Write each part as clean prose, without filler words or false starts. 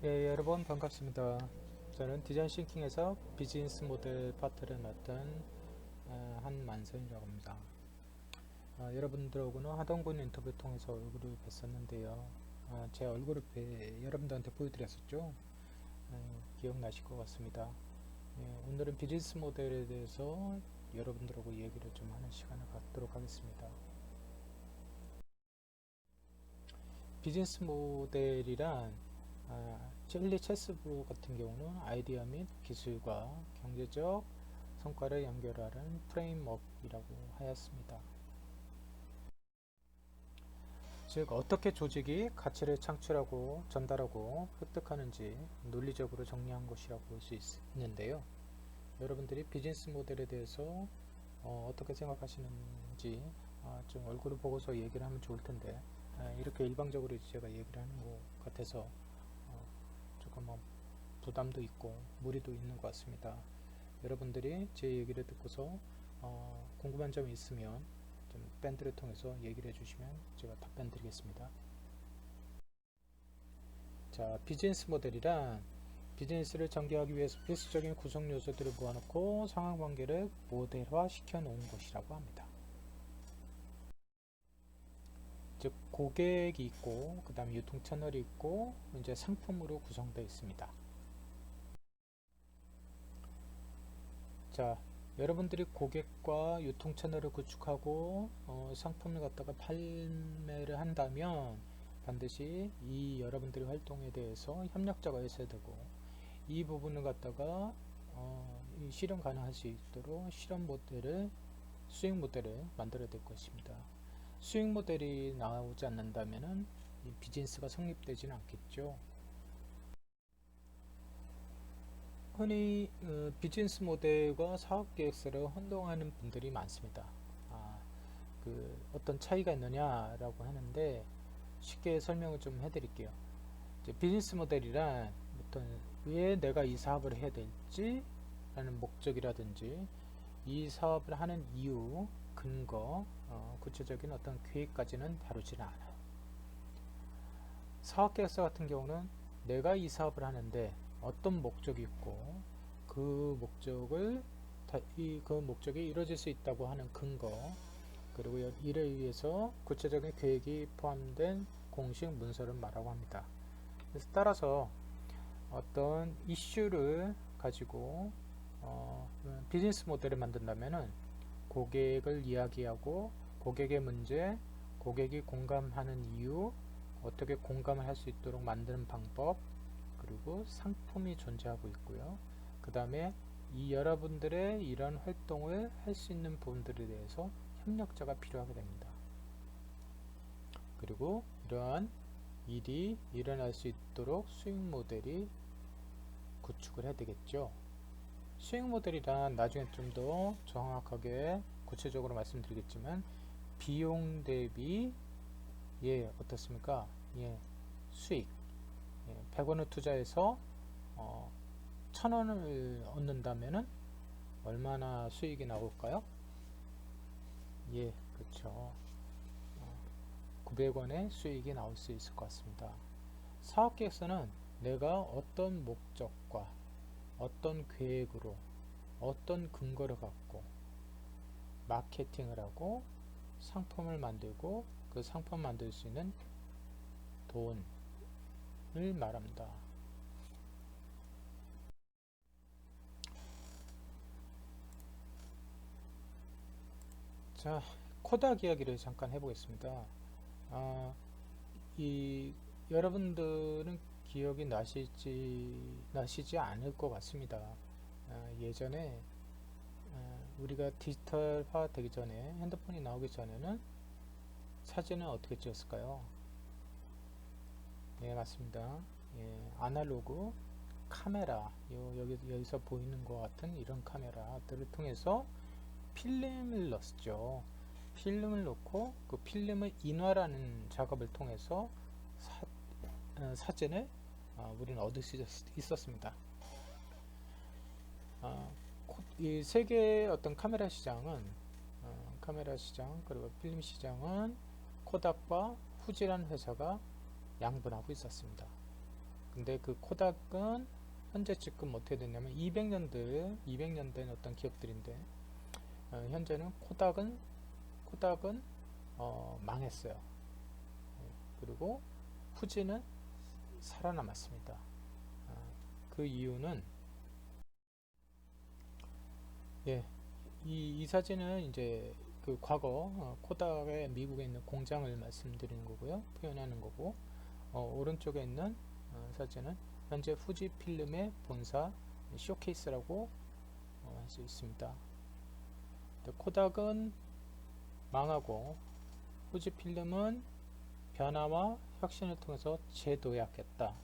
예, 여러분 반갑습니다. 저는 디자인 싱킹에서 비즈니스 모델 파트를 맡은 한만선이라고 합니다. 여러분들하고는 하동군 인터뷰 통해서 얼굴을 뵀었는데요. 제 얼굴을 여러분들한테 보여드렸었죠. 기억나실 것 같습니다. 예, 오늘은 비즈니스 모델에 대해서 여러분들하고 얘기를 좀 하는 시간을 갖도록 하겠습니다. 비즈니스 모델이란 젤리 체스볼 같은 경우는 아이디어 및 기술과 경제적 성과를 연결하는 프레임워크이라고 하였습니다. 즉 어떻게 조직이 가치를 창출하고 전달하고 획득하는지 논리적으로 정리한 것이라고 볼 수 있는데요. 여러분들이 비즈니스 모델에 대해서 떻게 생각하시는지 좀 얼굴을 보고서 얘기를 하면 좋을 텐데 이렇게 일방적으로 제가 얘기를 하는 것 같아서 조금 부담도 있고 무리도 있는 것 같습니다. 여러분들이 제 얘기를 듣고서 궁금한 점이 있으면 좀 밴드를 통해서 얘기를 해주시면 제가 답변 드리겠습니다. 자, 비즈니스 모델이란 비즈니스를 전개하기 위해서 필수적인 구성 요소들을 모아놓고 상황관계를 모델화 시켜 놓은 것이라고 합니다. 즉 고객이 있고 그 다음에 유통 채널이 있고 이제 상품으로 구성되어 있습니다. 자, 여러분들이 고객과 유통 채널을 구축하고 상품을 갖다가 판매를 한다면 반드시 이 여러분들의 활동에 대해서 협력자가 있어야 되고 이 부분을 갖다가 이 실현 가능할 수 있도록 실현 모델을 수익 모델을 만들어야 될 것입니다. 수익 모델이 나오지 않는다면은 이 비즈니스가 성립되지는 않겠죠. 흔히 비즈니스 모델과 사업 계획서를 혼동하는 분들이 많습니다. 아, 어떤 차이가 있느냐라고 하는데 쉽게 설명을 좀 해드릴게요. 이제 비즈니스 모델이란 어떤 왜 내가 이 사업을 해야 될지 라는 목적이라든지 이 사업을 하는 이유, 근거, 구체적인 어떤 계획까지는 다루지는 않아요. 사업 계획서 같은 경우는 내가 이 사업을 하는데 어떤 목적이 있고 그 목적을 그 목적이 이루어질 수 있다고 하는 근거 그리고 이를 위해서 구체적인 계획이 포함된 공식 문서를 말하고 합니다. 그래서 따라서 어떤 이슈를 가지고 비즈니스 모델을 만든다면은 고객을 이야기하고 고객의 문제, 고객이 공감하는 이유, 어떻게 공감을 할 수 있도록 만드는 방법, 그리고 상품이 존재하고 있고요. 그 다음에 이 여러분들의 이런 활동을 할 수 있는 부분들에 대해서 협력자가 필요하게 됩니다. 그리고 이러한 일이 일어날 수 있도록 수익 모델이 구축을 해야 되겠죠. 수익 모델이란 나중에 좀 더 정확하게 구체적으로 말씀드리겠지만 비용 대비 어떻습니까? 수익 100원을 투자해서 1000원을 얻는다면은 얼마나 수익이 나올까요? 그렇죠. 900원의 수익이 나올 수 있을 것 같습니다. 사업계획서는 내가 어떤 목적과 어떤 계획으로 어떤 근거를 갖고 마케팅을 하고 상품을 만들고 그 상품 만들 수 있는 돈을 말합니다. 자, 코닥 이야기를 잠깐 해보겠습니다. 아, 이 여러분들은 기억이 나시지 않을 것 같습니다. 예전에 우리가 디지털화 되기 전에 핸드폰이 나오기 전에는 사진은 어떻게 찍었을까요? 맞습니다. 아날로그 카메라, 여기서 보이는 것 같은 이런 카메라들을 통해서 필름을 넣었죠. 필름을 넣고 그 필름을 인화라는 작업을 통해서 사진을 우리는 얻을 수 있었습니다. 이 세계의 어떤 카메라 시장 그리고 필름 시장은 코닥과 후지라는 회사가 양분하고 있었습니다. 근데 그 코닥은 현재 지금 어떻게 됐냐면 200년 된 어떤 기업들인데 현재는 코닥은 망했어요. 그리고 후지는 살아남았습니다. 그 이유는 예, 이 사진은 이제 그 과거 코닥의 미국에 있는 공장을 말씀드리는 거고요. 표현하는 거고 오른쪽에 있는 사진은 현재 후지필름의 본사 쇼케이스라고 할 수 있습니다. 코닥은 망하고 후지필름은 변화와 혁신을 통해서 재도약했다.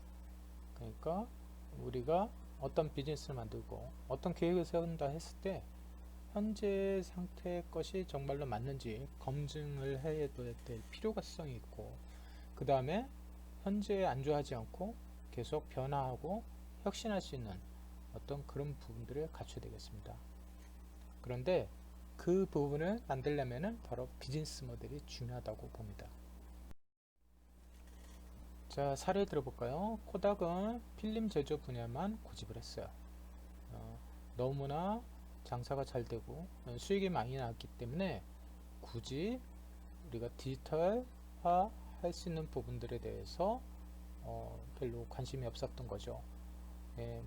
그러니까 우리가 어떤 비즈니스를 만들고 어떤 계획을 세운다 했을 때 현재 상태의 것이 정말로 맞는지 검증을 해야 될 필요성이 있고, 그 다음에 현재에 안주하지 않고 계속 변화하고 혁신할 수 있는 어떤 그런 부분들을 갖춰야 되겠습니다. 그런데 그 부분을 만들려면 바로 비즈니스 모델이 중요하다고 봅니다. 자, 사례 들어볼까요? 코닥은 필름 제조 분야만 고집을 했어요. 너무나 장사가 잘 되고 수익이 많이 나왔기 때문에 굳이 우리가 디지털화 할 수 있는 부분들에 대해서 별로 관심이 없었던 거죠. 예,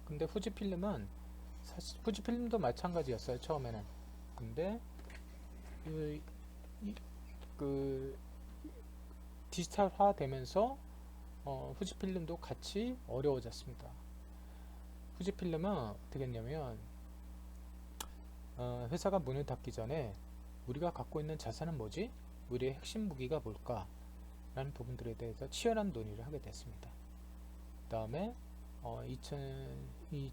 근데 후지필름은 사실 후지필름도 마찬가지였어요, 처음에는. 근데 그 디지털화 되면서 후지필름도 같이 어려워졌습니다. 후지필름은 어떻게 했냐면 회사가 문을 닫기 전에 우리가 갖고 있는 자산은 뭐지? 우리의 핵심 무기가 뭘까? 라는 부분들에 대해서 치열한 논의를 하게 됐습니다. 그 다음에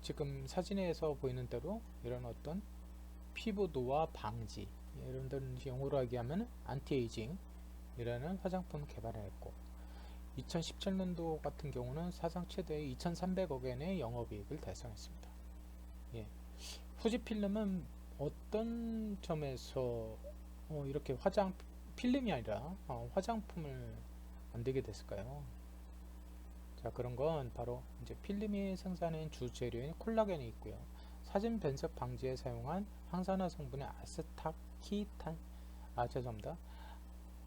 지금 사진에서 보이는 대로 이런 어떤 피부 노화 방지, 여러분들 영어로 얘기하면 안티에이징 이라는 화장품을 개발했고 2017년도 같은 경우는 사상 최대의 2,300억엔의 영업이익을 달성했습니다. 예. 후지필름은 어떤 점에서 이렇게 필름이 아니라 화장품을 만들게 됐을까요? 자, 그런 건 바로 이제 필름이 생산한 주 재료인 콜라겐이 있고요. 사진 변색 방지에 사용한 항산화 성분의 죄송합니다.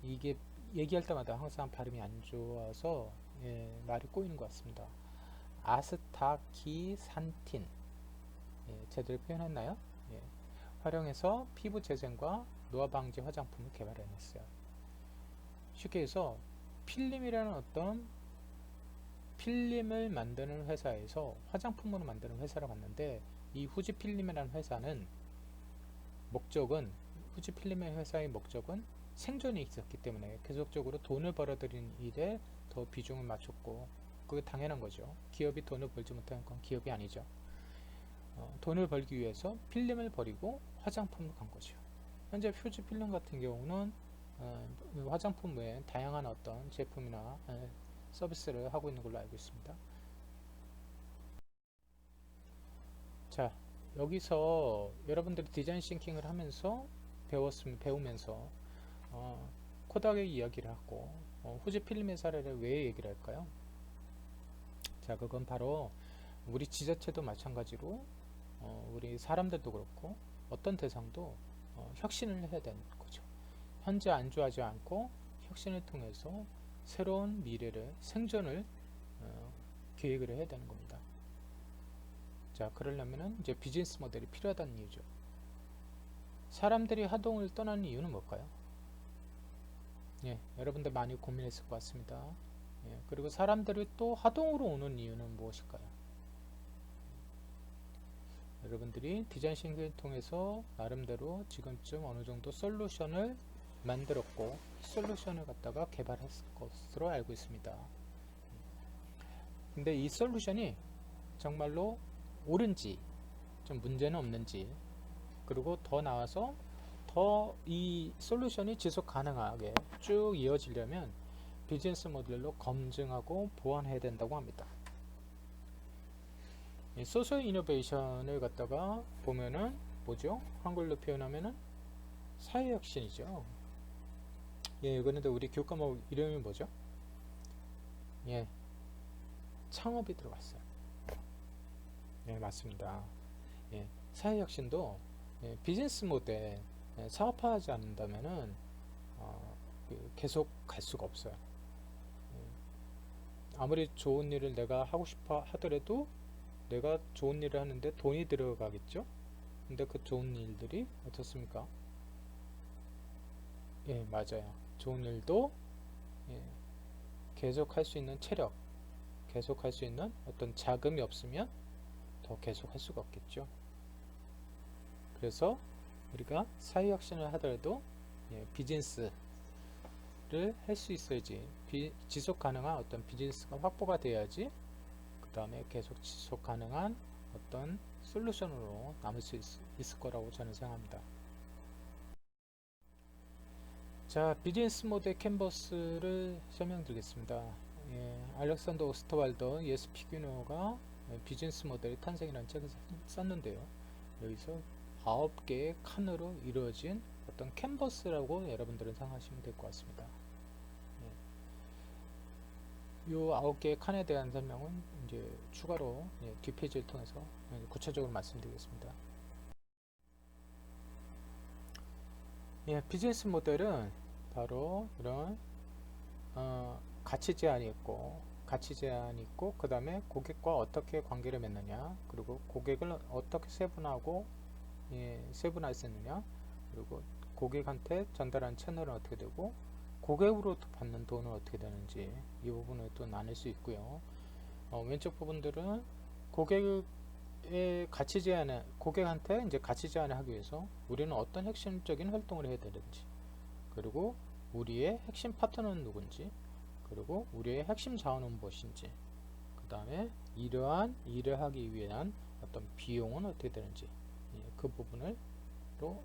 이게 얘기할 때마다 항상 발음이 안 좋아서 말이 꼬이는 것 같습니다. 아스타키산틴, 제대로 표현했나요? 예, 활용해서 피부 재생과 노화 방지 화장품을 개발해냈어요. 쉽게 해서 필름이라는 어떤 필름을 만드는 회사에서 화장품으로 만드는 회사를 갔는데 이 후지필름이라는 회사는 후지필름의 회사의 목적은 생존이 있었기 때문에 계속적으로 돈을 벌어들이는 일에 더 비중을 맞췄고, 그게 당연한 거죠. 기업이 돈을 벌지 못하는 건 기업이 아니죠. 돈을 벌기 위해서 필름을 버리고 화장품을 간 거죠. 현재 후지필름 같은 경우는 화장품 외에 다양한 어떤 제품이나 서비스를 하고 있는 걸로 알고 있습니다. 자, 여기서 여러분들이 디자인 싱킹을 하면서 배우면서 코닥의 이야기를 하고 후지필름의 사례를 왜 얘기를 할까요? 자, 그건 바로 우리 지자체도 마찬가지로 우리 사람들도 그렇고 어떤 대상도 혁신을 해야 되는 거죠. 현재 안주하지 않고 혁신을 통해서 새로운 미래를 생존을 계획을 해야 되는 겁니다. 자, 그러려면 이제 비즈니스 모델이 필요하다는 이유죠. 사람들이 하동을 떠나는 이유는 뭘까요? 예, 여러분들 많이 고민했을 것 같습니다. 예, 그리고 사람들이 또 하동으로 오는 이유는 무엇일까요? 여러분들이 디자인 싱킹을 통해서 나름대로 지금쯤 어느 정도 솔루션을 만들었고 솔루션을 갖다가 개발했을 것으로 알고 있습니다. 근데 이 솔루션이 정말로 옳은지 좀 문제는 없는지, 그리고 더 나아서 더 이 솔루션이 지속 가능하게 쭉 이어지려면 비즈니스 모델로 검증하고 보완해야 된다고 합니다. 소셜 이노베이션을 갖다가 보면은 뭐죠? 한글로 표현하면은 사회혁신이죠. 예, 그런데 우리 교과목 이름이 뭐죠? 예, 창업이 들어갔어요. 네, 맞습니다. 예, 사회혁신도 비즈니스 모델 사업화하지 않는다면은 계속 갈 수가 없어요. 아무리 좋은 일을 내가 하고 싶어 하더라도 내가 좋은 일을 하는데 돈이 들어가겠죠? 근데 그 좋은 일들이 어떻습니까? 예, 맞아요. 좋은 일도 예, 계속 할 수 있는 체력, 계속 할 수 있는 어떤 자금이 없으면 더 계속 할 수가 없겠죠. 그래서 우리가 사회혁신을 하더라도 비즈니스를 할 수 있어야지, 지속 가능한 어떤 비즈니스가 확보가 돼야지 그 다음에 계속 지속 가능한 어떤 솔루션으로 남을 수 있을 거라고 저는 생각합니다. 자, 비즈니스 모델 캔버스를 설명드리겠습니다. 알렉산더 오스트왈더, 예스 피규노가 비즈니스 모델의 탄생이라는 책을 썼는데요. 여기서 9개의 칸으로 이루어진 어떤 캔버스라고 여러분들은 생각하시면 될 것 같습니다. 이 9개의 칸에 대한 설명은 이제 추가로 뒷페이지를 통해서 구체적으로 말씀드리겠습니다. 비즈니스 모델은 바로 이런 가치 제한이 있고 그 다음에 고객과 어떻게 관계를 맺느냐, 그리고 고객을 어떻게 세분화할 수 있느냐, 그리고 고객한테 전달하는 채널은 어떻게 되고 고객으로부터 받는 돈은 어떻게 되는지 이 부분을 또 나눌 수 있고요. 왼쪽 부분들은 고객한테 이제 가치 제안을 하기 위해서 우리는 어떤 핵심적인 활동을 해야 되는지, 그리고 우리의 핵심 파트너는 누군지, 그리고 우리의 핵심 자원은 무엇인지, 그 다음에 이러한 일을 하기 위한 어떤 비용은 어떻게 되는지, 그 부분으로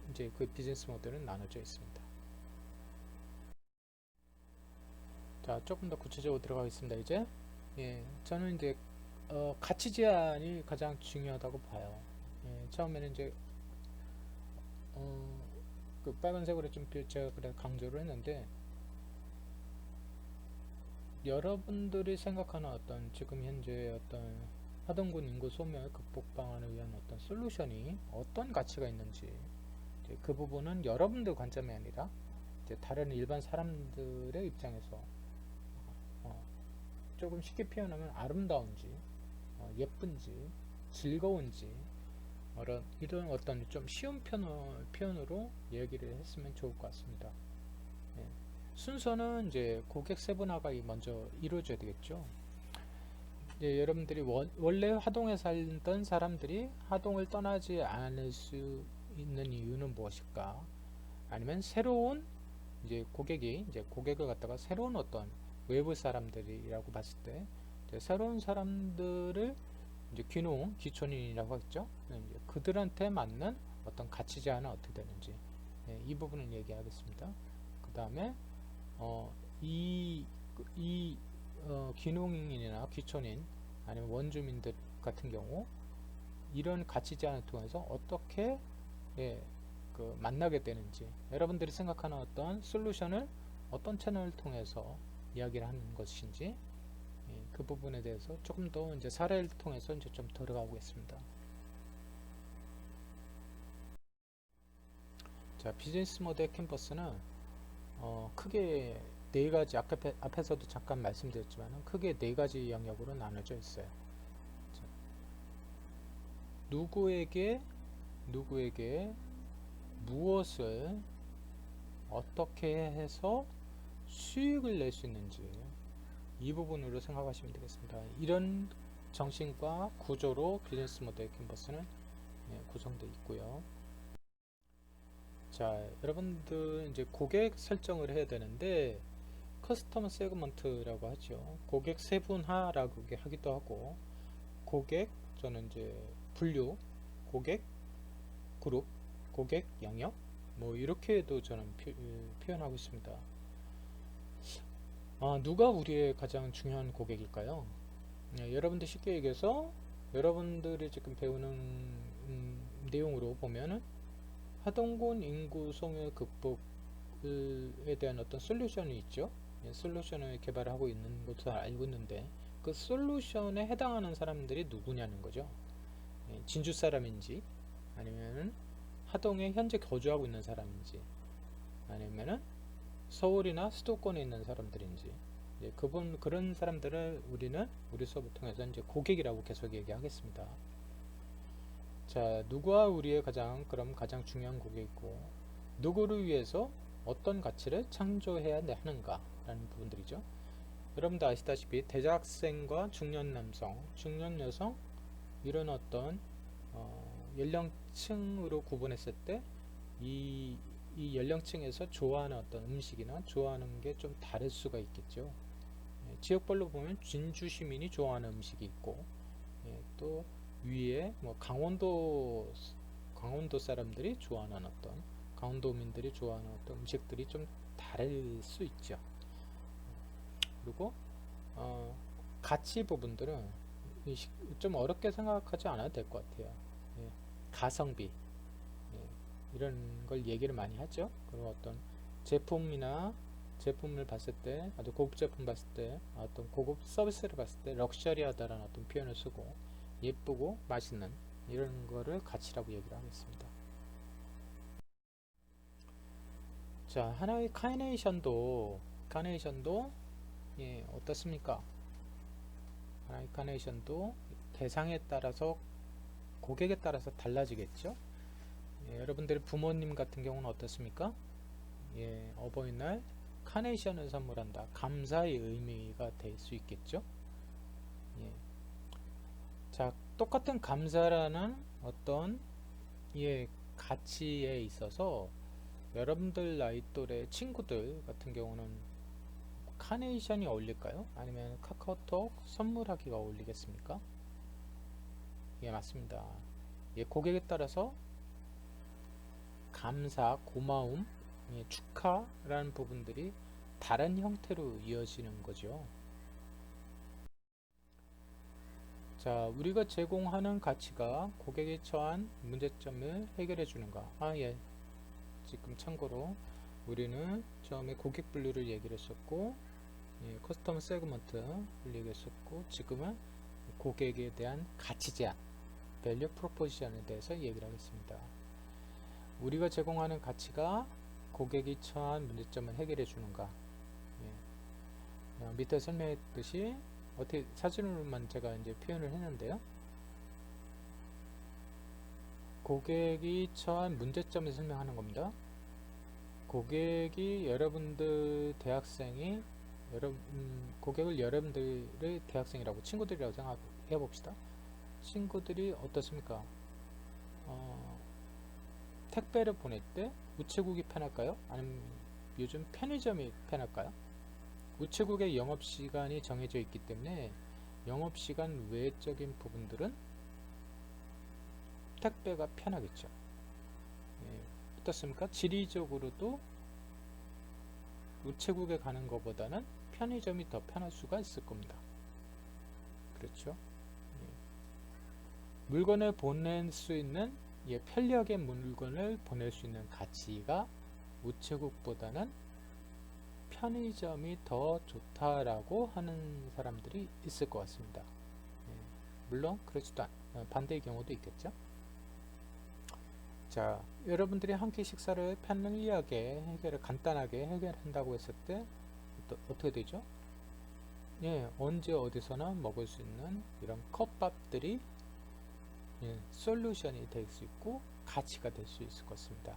이제 그 비즈니스 모델은 나눠져 있습니다. 자, 조금 더 구체적으로 들어가겠습니다. 이제 저는 이제 가치 제한이 가장 중요하다고 봐요. 처음에는 이제 그 빨간색으로 좀 제가 그래 강조를 했는데, 여러분들이 생각하는 어떤 지금 현재 어떤 하동군 인구 소멸 극복 방안을 위한 어떤 솔루션이 어떤 가치가 있는지, 이제 그 부분은 여러분들 관점이 아니라 이제 다른 일반 사람들의 입장에서 조금 쉽게 표현하면 아름다운지, 예쁜지, 즐거운지, 이런 어떤 좀 쉬운 표현으로 얘기를 했으면 좋을 것 같습니다. 순서는 이제 고객 세분화가 먼저 이루어져야 되겠죠. 여러분들이 원래 하동에 살던 사람들이 하동을 떠나지 않을 수 있는 이유는 무엇일까? 아니면 새로운 이제 고객을 갖다가 새로운 어떤 외부 사람들이라고 봤을 때 새로운 사람들을 이제 기촌인이라고 하겠죠. 이제 그들한테 맞는 어떤 가치 제한은 어떻게 되는지 이 부분을 얘기하겠습니다. 그 다음에 이 귀농인이나 귀촌인 아니면 원주민들 같은 경우 이런 가치 제한을 통해서 어떻게 만나게 되는지, 여러분들이 생각하는 어떤 솔루션을 어떤 채널을 통해서 이야기를 하는 것인지 그 부분에 대해서 조금 더 이제 사례를 통해서 이제 좀 들어가보겠습니다. 자, 비즈니스 모델 캔버스는 크게 네 가지, 앞에서도 잠깐 말씀드렸지만 크게 네 가지 영역으로 나눠져 있어요. 자, 누구에게 무엇을 어떻게 해서 수익을 낼 수 있는지 이 부분으로 생각하시면 되겠습니다. 이런 정신과 구조로 비즈니스 모델 캔버스는 구성되어 있고요. 자, 여러분들 이제 고객 설정을 해야 되는데 커스터머 세그먼트라고 하죠. 고객 세분화라고 하기도 하고, 저는 이제 분류, 고객 그룹, 고객 영역 뭐 이렇게도 저는 표현하고 있습니다. 누가 우리의 가장 중요한 고객일까요? 여러분들 쉽게 얘기해서 여러분들이 지금 배우는 내용으로 보면은 하동군 인구 소멸 극복에 대한 어떤 솔루션이 있죠. 솔루션을 개발하고 있는 것도 알고 있는데 그 솔루션에 해당하는 사람들이 누구냐는 거죠. 진주 사람인지 아니면은 하동에 현재 거주하고 있는 사람인지 아니면은 서울이나 수도권에 있는 사람들인지 그런 사람들을 우리는 우리 수업을 통해서 이제 고객이라고 계속 얘기하겠습니다. 자, 누구와 우리의 가장 중요한 고객이고 누구를 위해서 어떤 가치를 창조해야 하는가 라는 부분들이죠. 여러분도 아시다시피 대학생과 중년 남성, 중년 여성 이런 어떤 연령층으로 구분했을 때 이 연령층에서 좋아하는 어떤 음식이나 좋아하는 게 좀 다를 수가 있겠죠. 지역별로 보면 진주 시민이 좋아하는 음식이 있고 또 위에 뭐 강원도 사람들이 좋아하는 어떤 강원도민들이 좋아하는 어떤 음식들이 좀 다를 수 있죠. 그리고 가치 부분들은 좀 어렵게 생각하지 않아도 될 것 같아요. 가성비 이런 걸 얘기를 많이 하죠. 그리고 어떤 제품을 봤을 때 아주 고급 제품 봤을 때 어떤 고급 서비스를 봤을 때 럭셔리하다라는 어떤 표현을 쓰고 예쁘고 맛있는 이런 거를 가치라고 얘기를 하겠습니다. 자, 하나의 카네이션도 어떻습니까? 하나의 카네이션도 대상에 따라서 고객에 따라서 달라지겠죠. 여러분들의 부모님 같은 경우는 어떻습니까? 어버이날 카네이션을 선물한다. 감사의 의미가 될 수 있겠죠. 자, 똑같은 감사라는 어떤 가치에 있어서 여러분들 나이 또래 친구들 같은 경우는 카네이션이 어울릴까요? 아니면 카카오톡 선물하기가 어울리겠습니까? 맞습니다. 고객에 따라서 감사, 고마움, 축하라는 부분들이 다른 형태로 이어지는 거죠. 자, 우리가 제공하는 가치가 고객이 처한 문제점을 해결해 주는가? 지금 참고로 우리는 처음에 고객 분류를 얘기를 했었고 커스터머 세그먼트를 얘기했었고 지금은 고객에 대한 가치 제안 밸류 프로포지션에 대해서 얘기를 하겠습니다. 우리가 제공하는 가치가 고객이 처한 문제점을 해결해 주는가? 밑에 설명했듯이 어떻게 사진으로만 제가 이제 표현을 했는데요. 고객이 처한 문제점을 설명하는 겁니다. 고객이 고객을 여러분들의 대학생이라고 친구들이라고 생각해 봅시다. 친구들이 어떻습니까? 택배를 보낼 때 우체국이 편할까요? 아니면 요즘 편의점이 편할까요? 우체국의 영업시간이 정해져 있기 때문에 영업시간 외적인 부분들은 택배가 편하겠죠. 어떻습니까? 지리적으로도 우체국에 가는 것보다는 편의점이 더 편할 수가 있을 겁니다. 그렇죠? 물건을 보낼 수 있는 편리하게 물건을 보낼 수 있는 가치가 우체국보다는 편의점이 더 좋다라고 하는 사람들이 있을 것 같습니다. 물론 그렇지도 반대의 경우도 있겠죠. 자, 여러분들이 한 끼 식사를 편리하게 간단하게 해결한다고 했을 때 어떻게 되죠? 언제 어디서나 먹을 수 있는 이런 컵밥들이 솔루션이 될 수 있고 가치가 될 수 있을 것 같습니다.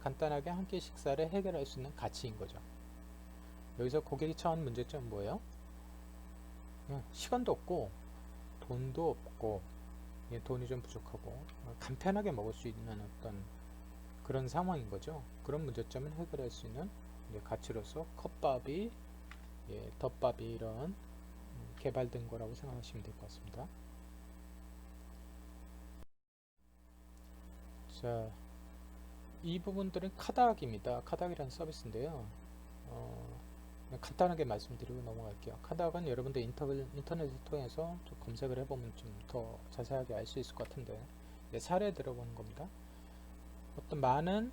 간단하게 한 끼 식사를 해결할 수 있는 가치인 거죠. 여기서 고객이 처한 문제점은 뭐예요? 시간도 없고 돈도 없고 돈이 좀 부족하고 간편하게 먹을 수 있는 어떤 그런 상황인 거죠. 그런 문제점을 해결할 수 있는 가치로서 컵밥이 덮밥이 이런 개발된 거라고 생각하시면 될 것 같습니다. 자, 이 부분들은 카닥입니다. 카닥이라는 서비스인데요. 간단하게 말씀드리고 넘어갈게요. 카닥은 여러분들 인터넷을 통해서 좀 검색을 해보면 좀 더 자세하게 알 수 있을 것 같은데 사례 들어보는 겁니다. 어떤 많은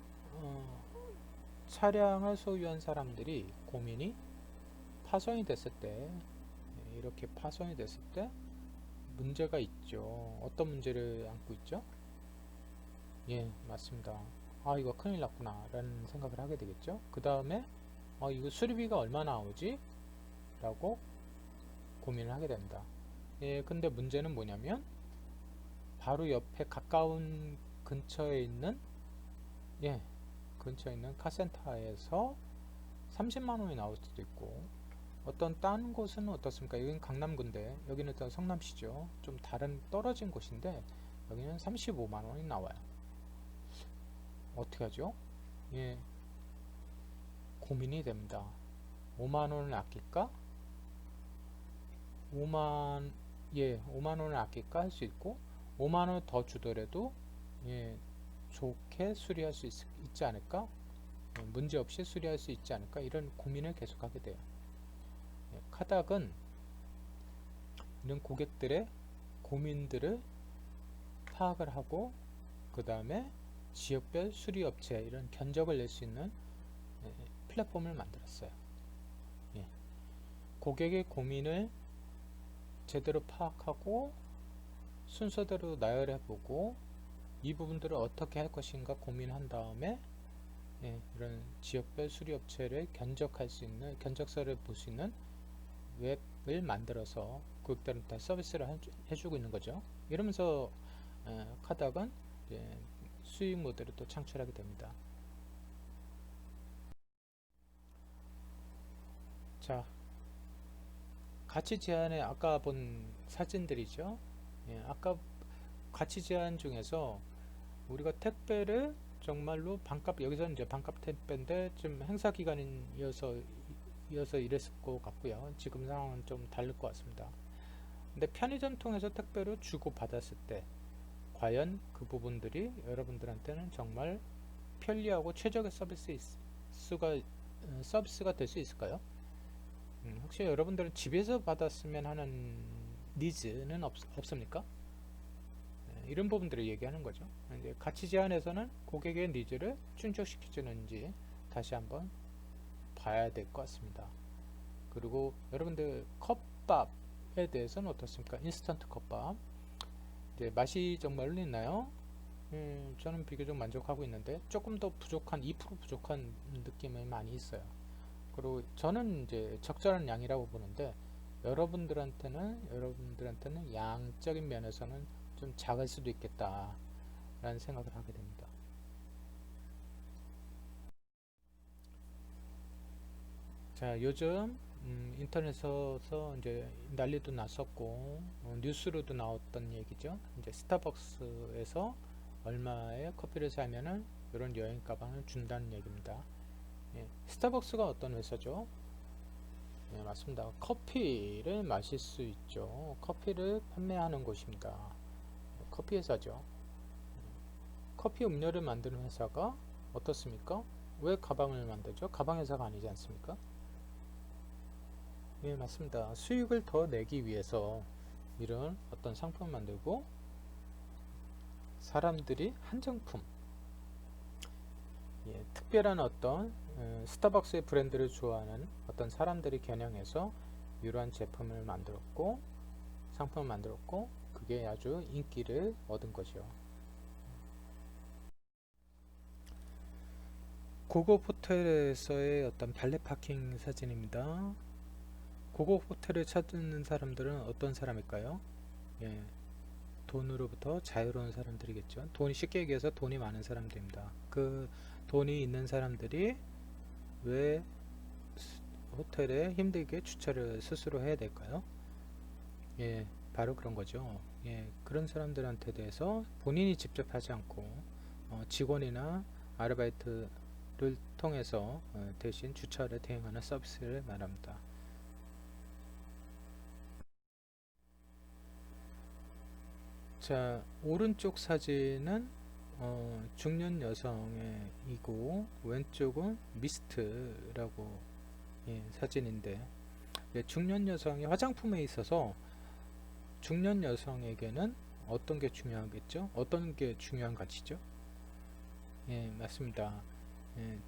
차량을 소유한 사람들이 고민이 파손이 됐을 때 이렇게 파손이 됐을 때 문제가 있죠. 어떤 문제를 안고 있죠? 예, 맞습니다. 아, 이거 큰일 났구나 라는 생각을 하게 되겠죠. 그 다음에 이거 수리비가 얼마 나오지? 라고 고민을 하게 됩니다. 예, 근데 문제는 뭐냐면 바로 옆에 가까운 근처에 있는 예, 근처에 있는 카센터에서 30만 원이 나올 수도 있고 어떤 딴 곳은 어떻습니까? 여기는 강남구인데 여기는 또 성남시죠. 좀 다른 떨어진 곳인데 여기는 35만 원이 나와요. 어떻게 하죠? 예, 고민이 됩니다. 5만 원을 아낄까? 5만 예, 5만 원을 아낄까 할 수 있고 5만 원 더 주더라도 예, 좋게 수리할 수 있지 않을까? 예, 문제 없이 수리할 수 있지 않을까? 이런 고민을 계속하게 돼요. 예, 카닥은 이런 고객들의 고민들을 파악을 하고 그 다음에 지역별 수리업체 이런 견적을 낼 수 있는 예, 플랫폼을 만들었어요. 예, 고객의 고민을 제대로 파악하고 순서대로 나열해보고 이 부분들을 어떻게 할 것인가 고민한 다음에 예, 이런 지역별 수리업체를 견적할 수 있는 견적서를 볼 수 있는 웹을 만들어서 고객들한테 서비스를 해주고 있는 거죠. 이러면서 카닥은 수익 모델을 또 창출하게 됩니다. 자, 가치 제한에 아까 본 사진들이죠. 예, 아까 가치 제한 중에서 우리가 택배를 정말로 반값 여기서는 이제 반값 택배인데 좀 행사 기간이어서 이랬을 것 같고요. 지금 상황은 좀 다를 것 같습니다. 근데 편의점 통해서 택배를 주고 받았을 때 과연 그 부분들이 여러분들한테는 정말 편리하고 최적의 서비스가 될 수 있을까요? 혹시 여러분들은 집에서 받았으면 하는 니즈는 없습니까? 이런 부분들을 얘기하는 거죠. 이제 가치 제한에서는 고객의 니즈를 충족시켜주는지 다시 한번 봐야 될 것 같습니다. 그리고 여러분들 컵밥에 대해서는 어떻습니까? 인스턴트 컵밥 이제 맛이 정말로 있나요? 저는 비교적 만족하고 있는데 조금 더 부족한 2% 부족한 느낌이 많이 있어요. 그리고 저는 이제 적절한 양이라고 보는데 여러분들한테는 양적인 면에서는 좀 작을 수도 있겠다 라는 생각을 하게 됩니다. 자, 요즘 인터넷에서 이제 난리도 났었고 뉴스로도 나왔던 얘기죠. 이제 스타벅스에서 얼마에 커피를 사면은 이런 여행 가방을 준다는 얘기입니다. 예, 스타벅스가 어떤 회사죠? 네, 맞습니다. 커피를 마실 수 있죠. 커피를 판매하는 곳입니다. 커피 회사죠. 커피 음료를 만드는 회사가 어떻습니까? 왜 가방을 만들죠? 가방 회사가 아니지 않습니까? 예, 맞습니다. 수익을 더 내기 위해서 이런 어떤 상품을 만들고 사람들이 한정품, 예, 특별한 어떤 스타벅스의 브랜드를 좋아하는 어떤 사람들이 겨냥해서 이러한 제품을 만들었고 상품을 만들었고 그게 아주 인기를 얻은 거죠. 고급 호텔에서의 어떤 발레 파킹 사진입니다. 고급 호텔을 찾는 사람들은 어떤 사람일까요? 예, 돈으로부터 자유로운 사람들이겠죠. 돈이 쉽게 얘기해서 돈이 많은 사람들입니다. 그 돈이 있는 사람들이 왜 호텔에 힘들게 주차를 스스로 해야 될까요? 예, 바로 그런 거죠. 예, 그런 사람들한테 대해서 본인이 직접 하지 않고 직원이나 아르바이트를 통해서 대신 주차를 대행하는 서비스를 말합니다. 자, 오른쪽 사진은 중년 여성의 이고 왼쪽은 미스트라고 예, 사진인데 예, 중년 여성이 화장품에 있어서 중년 여성에게는 어떤 게 중요하겠죠? 어떤 게 중요한 가치죠? 예, 맞습니다. 예,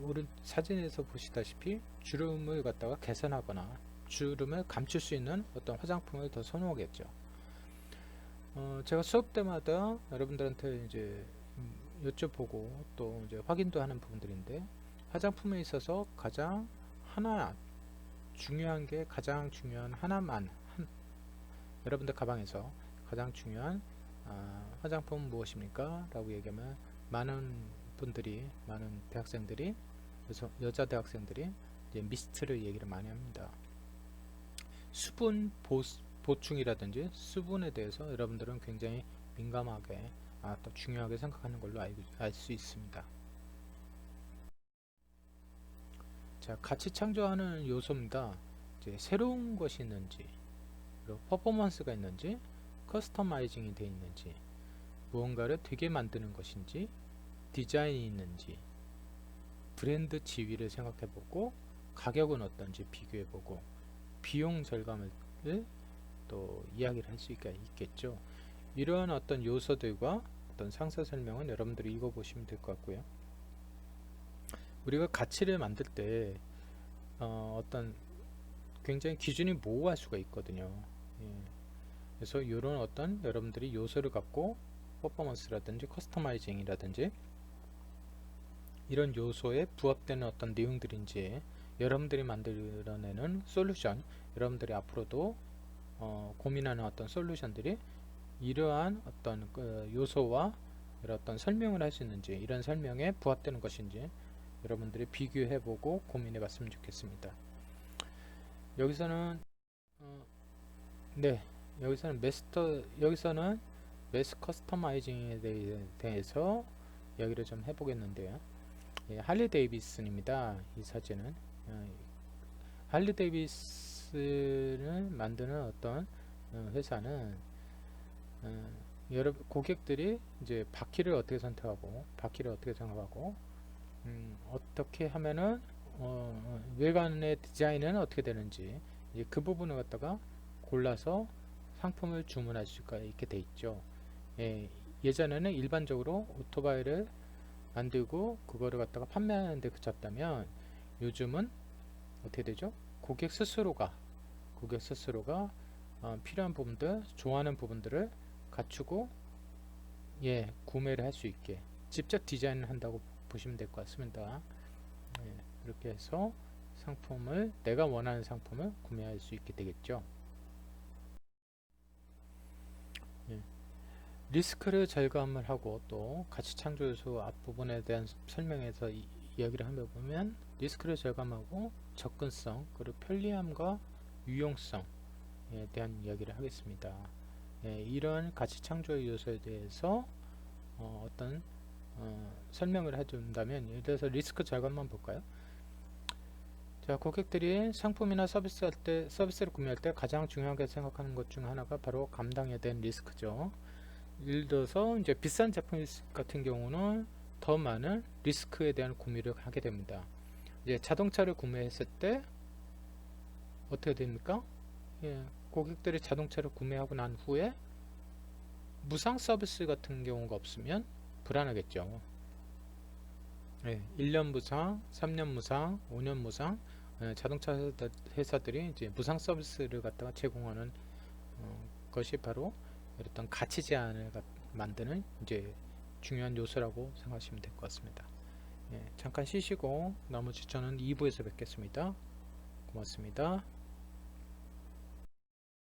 오른 사진에서 보시다시피 주름을 갖다가 개선하거나 주름을 감출 수 있는 어떤 화장품을 더 선호하겠죠. 제가 수업 때마다 여러분들한테 이제 여쭤보고 또 이제 확인도 하는 부분들인데, 화장품에 있어서 가장 중요한 게 가장 중요한 하나만 여러분들 가방에서 가장 중요한 화장품 무엇입니까? 라고 얘기하면 많은 대학생들이, 여자 대학생들이 이제 미스트를 얘기를 많이 합니다. 수분 보충이라든지 수분에 대해서 여러분들은 굉장히 민감하게 또 중요하게 생각하는 걸로 알 수 있습니다. 자, 같이 창조하는 요소입니다. 이제 새로운 것이 있는지, 그리고 퍼포먼스가 있는지, 커스터마이징이 되어 있는지, 무언가를 되게 만드는 것인지, 디자인이 있는지, 브랜드 지위를 생각해보고 가격은 어떤지 비교해보고 비용 절감을 또 이야기를 할 수 있겠죠. 이러한 어떤 요소들과 어떤 상세 설명은 여러분들이 읽어보시면 될 것 같고요. 우리가 가치를 만들 때 어떤 굉장히 기준이 모호할 수가 있거든요. 그래서 이런 어떤 여러분들이 요소를 갖고 퍼포먼스라든지 커스터마이징이라든지 이런 요소에 부합되는 어떤 내용들인지, 여러분들이 만들어내는 솔루션, 여러분들이 앞으로도 고민하는 어떤 솔루션들이 이러한 어떤 요소와 이런 어떤 설명을 할 수 있는지, 이런 설명에 부합되는 것인지 여러분들이 비교해보고 고민해봤으면 좋겠습니다. 여기서는 여기서는 매스 커스터마이징에 대해서 이야기를 좀 해보겠는데요. 할리 데이비슨입니다. 이 사진은 할리 데이비슨을 만드는 어떤 회사는 여러분 고객들이 이제 바퀴를 어떻게 선택하고 바퀴를 어떻게 생각하고 어떻게 하면은 외관의 디자인은 어떻게 되는지, 이제 그 부분을 갖다가 골라서 상품을 주문할 수가 있게 돼 있죠. 예전에는 일반적으로 오토바이를 만들고 그거를 갖다가 판매하는 데 그쳤다면, 요즘은 어떻게 되죠? 고객 스스로가 필요한 부분들, 좋아하는 부분들을 갖추고 구매를 할 수 있게 직접 디자인을 한다고 보시면 될 것 같습니다. 이렇게 해서 내가 원하는 상품을 구매할 수 있게 되겠죠. 리스크를 절감을 하고 또 가치 창조 요소 앞부분에 대한 설명에서 이야기를 하며 보면, 리스크를 절감하고 접근성, 그리고 편리함과 유용성에 대한 이야기를 하겠습니다. 이런 가치 창조 요소에 대해서 어떤 설명을 해준다면, 예를 들어서 리스크 절감만 볼까요? 자, 고객들이 상품이나 서비스를 구매할 때 가장 중요하게 생각하는 것 중 하나가 바로 감당에 대한 리스크죠. 예를 들어서 이제 비싼 제품 같은 경우는 더 많은 리스크에 대한 고민을 하게 됩니다. 이제 자동차를 구매했을 때 어떻게 됩니까? 고객들이 자동차를 구매하고 난 후에 무상 서비스 같은 경우가 없으면 불안하겠죠. 1년 무상, 3년 무상, 5년 무상, 자동차 회사들이 이제 무상 서비스를 갖다가 제공하는 것이 바로 어떤 가치 제한을 만드는 이제 중요한 요소라고 생각하시면 될 것 같습니다. 잠깐 쉬시고 나머지 저는 2부에서 뵙겠습니다. 고맙습니다.